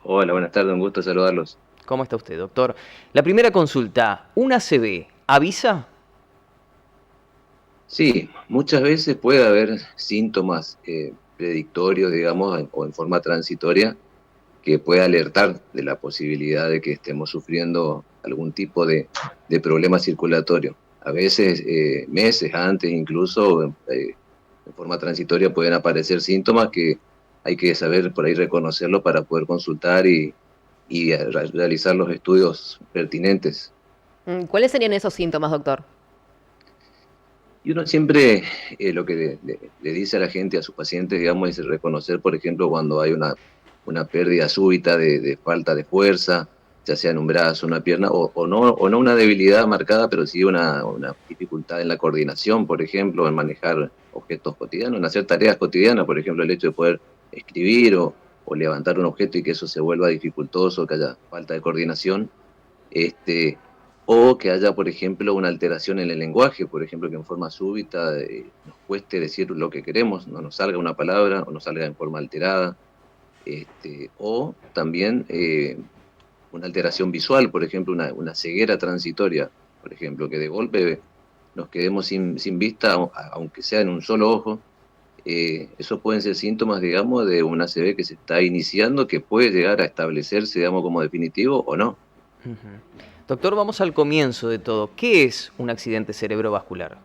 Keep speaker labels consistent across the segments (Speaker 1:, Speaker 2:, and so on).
Speaker 1: Hola, buenas tardes, un gusto saludarlos.
Speaker 2: ¿Cómo está usted, doctor? La primera consulta, ¿un ACV avisa?
Speaker 1: Sí, muchas veces puede haber síntomas predictorios, digamos, o en forma transitoria, que puede alertar de la posibilidad de que estemos sufriendo algún tipo de problema circulatorio. A veces, meses antes, incluso, en forma transitoria pueden aparecer síntomas que hay que saber por ahí reconocerlo para poder consultar y realizar los estudios pertinentes.
Speaker 3: ¿Cuáles serían esos síntomas, doctor?
Speaker 1: Y uno siempre lo que le dice a la gente, a sus pacientes, digamos, es reconocer, por ejemplo, cuando hay una pérdida súbita de falta de fuerza, ya sea en un brazo, una pierna, o no una debilidad marcada, pero sí una dificultad en la coordinación, por ejemplo, en manejar objetos cotidianos, en hacer tareas cotidianas, por ejemplo, el hecho de poder escribir o levantar un objeto y que eso se vuelva dificultoso, que haya falta de coordinación. Este, o que haya, por ejemplo, una alteración en el lenguaje, por ejemplo, que en forma súbita nos cueste decir lo que queremos, no nos salga una palabra o nos salga en forma alterada, o también una alteración visual, por ejemplo, una ceguera transitoria, por ejemplo, que de golpe nos quedemos sin vista, aunque sea en un solo ojo. Esos pueden ser síntomas, digamos, de una ACV que se está iniciando, que puede llegar a establecerse, digamos, como definitivo o no.
Speaker 2: Ujú. Doctor, vamos al comienzo de todo. ¿Qué es un accidente cerebrovascular?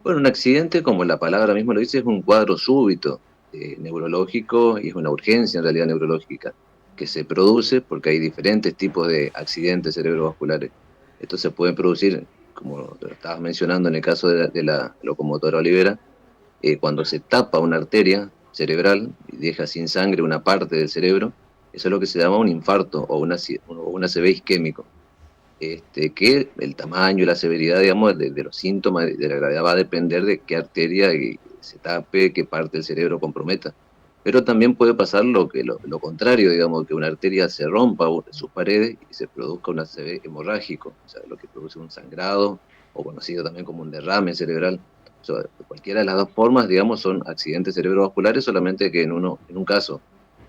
Speaker 1: Bueno, un accidente, como la palabra mismo lo dice, es un cuadro súbito neurológico y es una urgencia en realidad neurológica que se produce porque hay diferentes tipos de accidentes cerebrovasculares. Estos se pueden producir, como lo estabas mencionando en el caso de la locomotora Olivera, cuando se tapa una arteria cerebral y deja sin sangre una parte del cerebro. Eso es lo que se llama un infarto o una ACV isquémico. Que el tamaño y la severidad, digamos, de los síntomas, de la gravedad, va a depender de qué arteria se tape, qué parte del cerebro comprometa. Pero también puede pasar lo contrario, digamos, que una arteria se rompa sus paredes y se produzca un ACV hemorrágico, o sea, lo que produce un sangrado, o conocido también como un derrame cerebral. O sea, cualquiera de las dos formas, digamos, son accidentes cerebrovasculares, solamente que en un caso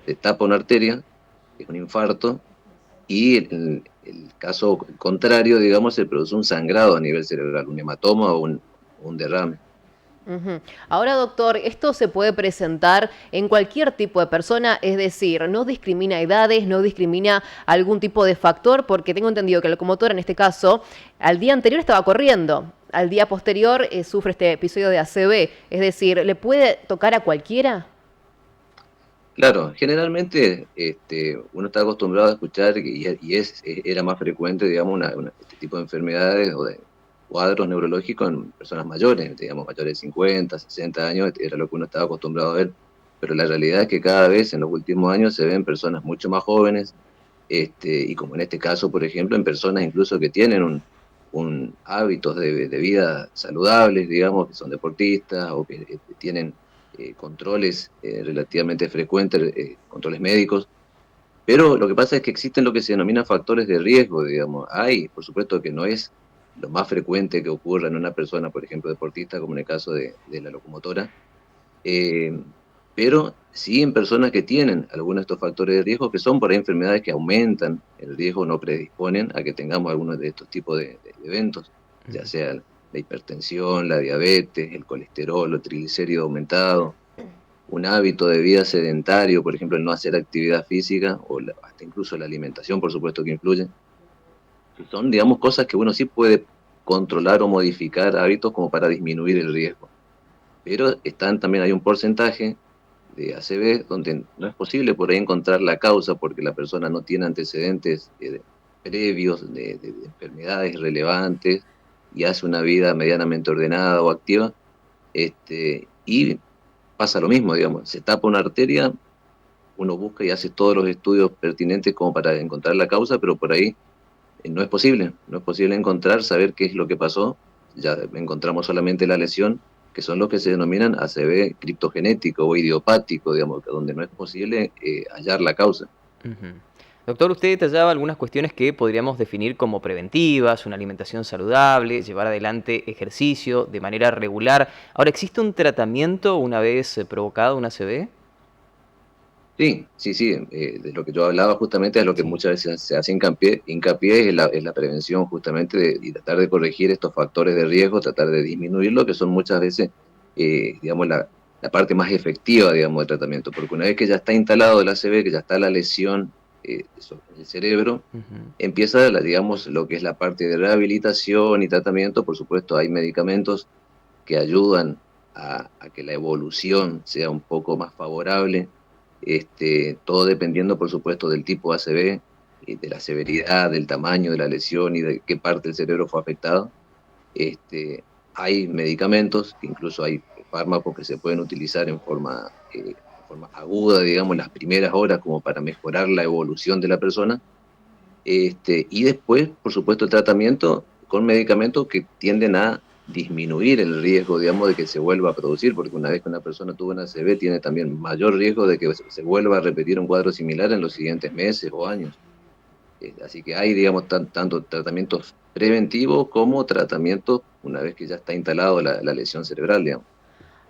Speaker 1: se tapa una arteria, es un infarto, y en el caso contrario, digamos, se produce un sangrado a nivel cerebral, un hematoma o un derrame.
Speaker 3: Ujú. Ahora, doctor, esto se puede presentar en cualquier tipo de persona, es decir, no discrimina edades, no discrimina algún tipo de factor, porque tengo entendido que la locomotora, en este caso, al día anterior estaba corriendo, al día posterior sufre este episodio de ACV, es decir, ¿le puede tocar a cualquiera?
Speaker 1: Claro, generalmente uno está acostumbrado a escuchar, era más frecuente, digamos, este tipo de enfermedades o de cuadros neurológicos en personas mayores, digamos, mayores de 50, 60 años, era lo que uno estaba acostumbrado a ver, pero la realidad es que cada vez en los últimos años se ven personas mucho más jóvenes, y como en este caso, por ejemplo, en personas incluso que tienen un hábitos de vida saludables, digamos, que son deportistas o que tienen controles relativamente frecuentes, controles médicos, pero lo que pasa es que existen lo que se denomina factores de riesgo, digamos. Hay, por supuesto que no es lo más frecuente que ocurra en una persona, por ejemplo, deportista, como en el caso de la locomotora, eh, pero sí en personas que tienen algunos de estos factores de riesgo, que son por ahí enfermedades que aumentan el riesgo, no predisponen a que tengamos algunos de estos tipos de eventos, ya sea la hipertensión, la diabetes, el colesterol, el triglicérido aumentado, un hábito de vida sedentario, por ejemplo, el no hacer actividad física, hasta incluso la alimentación, por supuesto que influye, que son, digamos, cosas que uno sí puede controlar o modificar hábitos como para disminuir el riesgo. Pero también hay un porcentaje de ACV donde no es posible por ahí encontrar la causa porque la persona no tiene antecedentes previos de enfermedades relevantes y hace una vida medianamente ordenada o activa, y pasa lo mismo, digamos, se tapa una arteria, uno busca y hace todos los estudios pertinentes como para encontrar la causa, pero por ahí no es posible encontrar, saber qué es lo que pasó, ya encontramos solamente la lesión, que son los que se denominan ACV criptogenético o idiopático, digamos, donde no es posible hallar la causa.
Speaker 2: Ujú. Doctor, usted detallaba algunas cuestiones que podríamos definir como preventivas, una alimentación saludable, llevar adelante ejercicio de manera regular. Ahora, ¿existe un tratamiento una vez provocado una ACV?
Speaker 1: Sí, de lo que yo hablaba justamente es lo que
Speaker 2: Sí.
Speaker 1: muchas veces se hace hincapié es la prevención justamente y tratar de corregir estos factores de riesgo, tratar de disminuirlo, que son muchas veces, digamos, la parte más efectiva, digamos, del tratamiento, porque una vez que ya está instalado el ACV, que ya está la lesión en el cerebro,
Speaker 2: Ujú.
Speaker 1: empieza, digamos, lo que es la parte de rehabilitación y tratamiento. Por supuesto, hay medicamentos que ayudan a que la evolución sea un poco más favorable, todo dependiendo, por supuesto, del tipo de ACV, y de la severidad, del tamaño de la lesión y de qué parte del cerebro fue afectado. Hay medicamentos, que incluso hay fármacos que se pueden utilizar en forma aguda, digamos, en las primeras horas, como para mejorar la evolución de la persona. Y después, por supuesto, el tratamiento con medicamentos que tienden a disminuir el riesgo, digamos, de que se vuelva a producir, porque una vez que una persona tuvo una ACV, tiene también mayor riesgo de que se vuelva a repetir un cuadro similar en los siguientes meses o años. Así que hay, digamos, tanto tratamientos preventivos como tratamientos una vez que ya está instalado la lesión cerebral, digamos.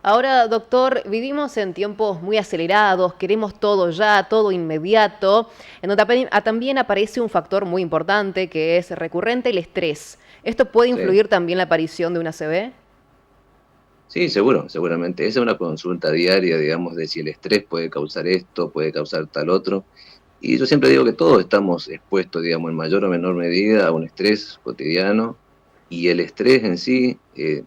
Speaker 3: Ahora, doctor, vivimos en tiempos muy acelerados, queremos todo ya, todo inmediato, en donde también aparece un factor muy importante que es recurrente, el estrés. ¿Esto puede
Speaker 1: Sí.
Speaker 3: influir también en la aparición de una ACV?
Speaker 1: Sí, seguramente. Esa es una consulta diaria, digamos, de si el estrés puede causar esto, puede causar tal otro. Y yo siempre digo que todos estamos expuestos, digamos, en mayor o menor medida a un estrés cotidiano, y el estrés en sí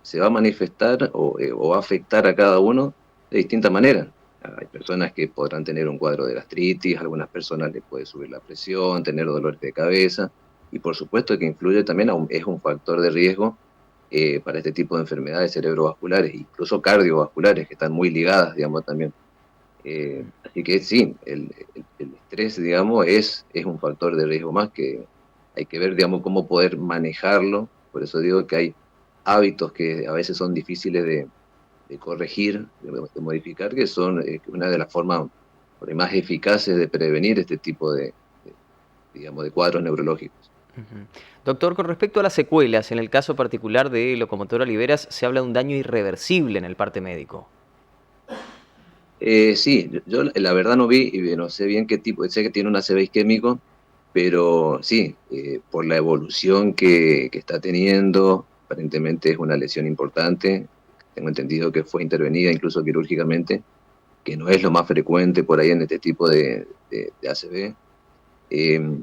Speaker 1: se va a manifestar o va a afectar a cada uno de distinta manera. Hay personas que podrán tener un cuadro de gastritis, algunas personas les puede subir la presión, tener dolores de cabeza, y por supuesto que influye también, es un factor de riesgo para este tipo de enfermedades cerebrovasculares, incluso cardiovasculares, que están muy ligadas, digamos, también. Así que sí, el estrés, digamos, es un factor de riesgo más que hay que ver, digamos, cómo poder manejarlo. Por eso digo que hay hábitos que a veces son difíciles de corregir, de modificar, que son una de las formas por ahí más eficaces de prevenir este tipo digamos, de cuadros neurológicos.
Speaker 2: Ujú. Doctor, con respecto a las secuelas, en el caso particular de locomotora Oliveras, se habla de un daño irreversible en el parte médico.
Speaker 1: Sí, yo la verdad no vi y no sé bien qué tipo, sé que tiene un ACV isquémico, pero sí, por la evolución que está teniendo, aparentemente es una lesión importante. Tengo entendido que fue intervenida incluso quirúrgicamente, que no es lo más frecuente por ahí en este tipo de ACV. Eh,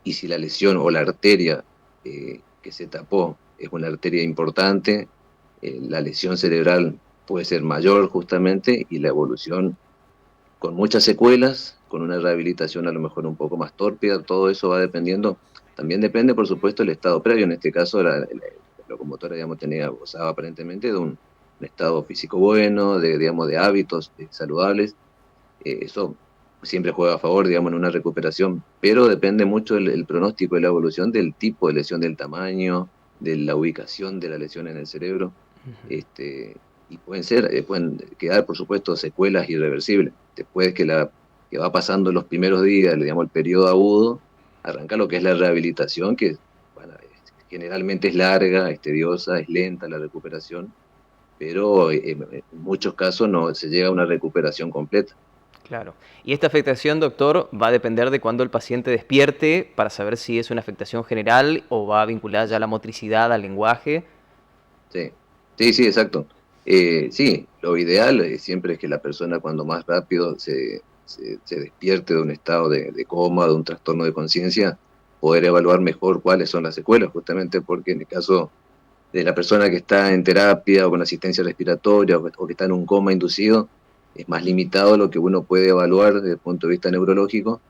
Speaker 1: y si la lesión o la arteria que se tapó es una arteria importante, la lesión cerebral puede ser mayor justamente, y la evolución con muchas secuelas, con una rehabilitación a lo mejor un poco más tórpida. Todo eso va dependiendo. También depende, por supuesto, el estado previo. En este caso, la locomotora, digamos, gozaba aparentemente de un estado físico bueno, digamos, de hábitos saludables. Eso siempre juega a favor, digamos, en una recuperación, pero depende mucho el pronóstico de la evolución del tipo de lesión, del tamaño, de la ubicación de la lesión en el cerebro. Y pueden quedar, por supuesto, secuelas irreversibles. Después que va pasando los primeros días, digamos, el periodo agudo, arranca lo que es la rehabilitación, que bueno, generalmente es larga, es tediosa, es lenta la recuperación, pero en muchos casos no se llega a una recuperación completa.
Speaker 2: Claro. Y esta afectación, doctor, va a depender de cuándo el paciente despierte para saber si es una afectación general o va vinculada ya a la motricidad, al lenguaje.
Speaker 1: Sí, sí, exacto. Sí, lo ideal siempre es que la persona cuando más rápido se despierte de un estado de coma, de un trastorno de conciencia, poder evaluar mejor cuáles son las secuelas, justamente porque en el caso de la persona que está en terapia o con asistencia respiratoria o que está en un coma inducido, es más limitado lo que uno puede evaluar desde el punto de vista neurológico,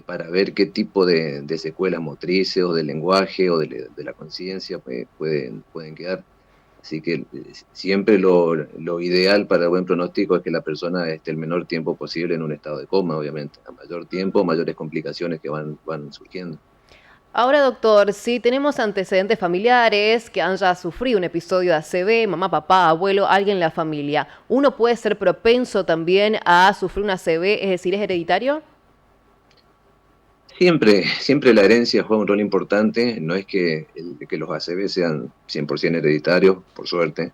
Speaker 1: para ver qué tipo de secuelas motrices o del lenguaje o de la conciencia pueden quedar. Así que siempre lo ideal para el buen pronóstico es que la persona esté el menor tiempo posible en un estado de coma, obviamente. A mayor tiempo, mayores complicaciones que van surgiendo.
Speaker 3: Ahora, doctor, si tenemos antecedentes familiares que han ya sufrido un episodio de ACV, mamá, papá, abuelo, alguien en la familia, ¿uno puede ser propenso también a sufrir una ACV, es decir, es hereditario?
Speaker 1: Siempre la herencia juega un rol importante. No es que los ACV sean 100% hereditarios, por suerte.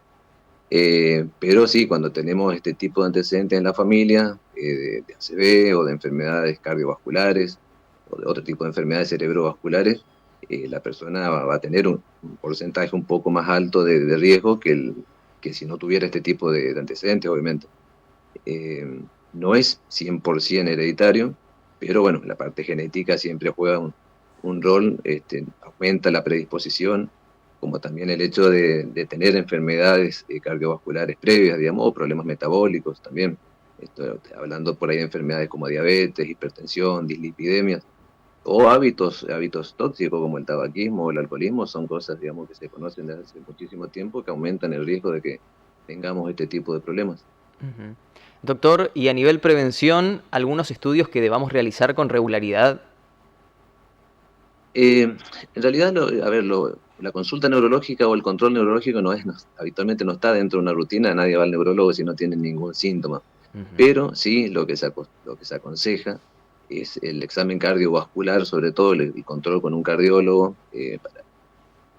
Speaker 1: Pero sí, cuando tenemos este tipo de antecedentes en la familia, de ACV o de enfermedades cardiovasculares o de otro tipo de enfermedades cerebrovasculares, la persona va a tener un porcentaje un poco más alto de riesgo que si no tuviera este tipo de antecedentes, obviamente. No es 100% hereditario, pero bueno, la parte genética siempre juega un rol, aumenta la predisposición, como también el hecho de tener enfermedades cardiovasculares previas, digamos, o problemas metabólicos también. Hablando por ahí de enfermedades como diabetes, hipertensión, dislipidemias, o hábitos tóxicos como el tabaquismo o el alcoholismo, son cosas, digamos, que se conocen desde hace muchísimo tiempo, que aumentan el riesgo de que tengamos este tipo de problemas.
Speaker 2: Ujú. Doctor, y a nivel prevención, ¿algunos estudios que debamos realizar con regularidad?
Speaker 1: En realidad, la consulta neurológica o el control neurológico habitualmente no está dentro de una rutina, nadie va al neurólogo si no tiene ningún síntoma.
Speaker 2: Ujú.
Speaker 1: Pero sí, lo que se aconseja es el examen cardiovascular, sobre todo el control con un cardiólogo, para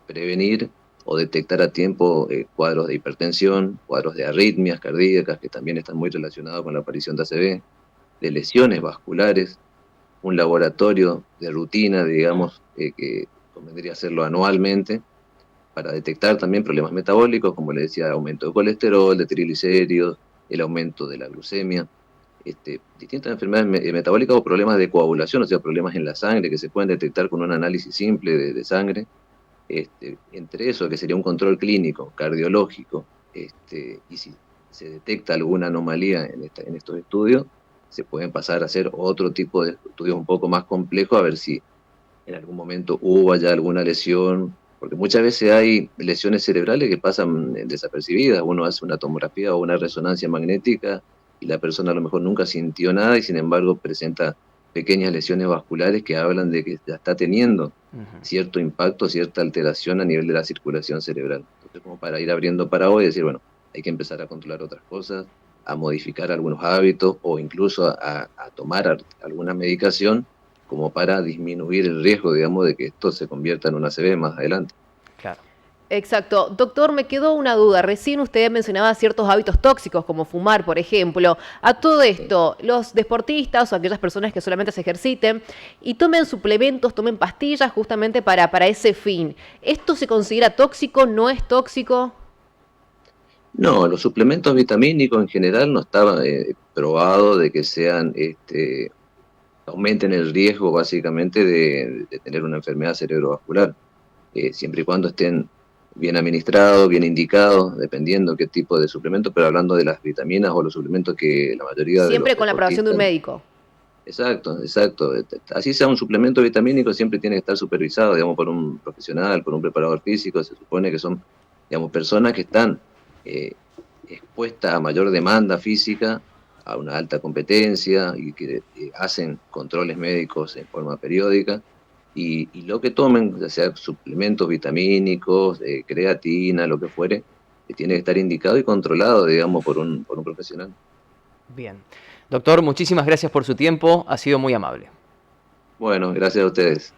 Speaker 1: prevenir o detectar a tiempo cuadros de hipertensión, cuadros de arritmias cardíacas, que también están muy relacionados con la aparición de ACV, de lesiones vasculares, un laboratorio de rutina, digamos, que convendría hacerlo anualmente para detectar también problemas metabólicos, como le decía, aumento de colesterol, de triglicéridos, el aumento de la glucemia, distintas enfermedades metabólicas o problemas de coagulación, o sea, problemas en la sangre que se pueden detectar con un análisis simple de sangre. Entre eso, que sería un control clínico, cardiológico, y si se detecta alguna anomalía en estos estudios, se pueden pasar a hacer otro tipo de estudios un poco más complejos, a ver si en algún momento hubo ya alguna lesión, porque muchas veces hay lesiones cerebrales que pasan desapercibidas. Uno hace una tomografía o una resonancia magnética y la persona a lo mejor nunca sintió nada y sin embargo presenta pequeñas lesiones vasculares que hablan de que ya está teniendo
Speaker 2: Ujú.
Speaker 1: cierto impacto, cierta alteración a nivel de la circulación cerebral. Entonces, como para ir abriendo paraguas y decir, bueno, hay que empezar a controlar otras cosas, a modificar algunos hábitos o incluso a tomar alguna medicación como para disminuir el riesgo, digamos, de que esto se convierta en una ACV más adelante.
Speaker 2: Claro.
Speaker 3: Exacto. Doctor, me quedó una duda. Recién usted mencionaba ciertos hábitos tóxicos, como fumar, por ejemplo. A todo esto, los deportistas o aquellas personas que solamente se ejerciten y tomen suplementos, tomen pastillas justamente para ese fin. ¿Esto se considera tóxico? ¿No es tóxico?
Speaker 1: No, los suplementos vitamínicos en general no estaba probado de que sean, aumenten el riesgo básicamente de tener una enfermedad cerebrovascular, siempre y cuando estén bien administrados, bien indicados, dependiendo qué tipo de suplemento, pero hablando de las vitaminas o los suplementos que la mayoría de los
Speaker 3: Siempre con la aprobación de un
Speaker 1: deportistas.
Speaker 3: médico.
Speaker 1: Exacto, exacto. Así sea un suplemento vitamínico, siempre tiene que estar supervisado, digamos, por un profesional, por un preparador físico. Se supone que son, digamos, personas que están eh, expuestas a mayor demanda física, a una alta competencia y que hacen controles médicos en forma periódica. Y lo que tomen, ya sea suplementos vitamínicos, creatina, lo que fuere, tiene que estar indicado y controlado, digamos, por un profesional.
Speaker 2: Bien. Doctor, muchísimas gracias por su tiempo. Ha sido muy amable.
Speaker 1: Bueno, gracias a ustedes.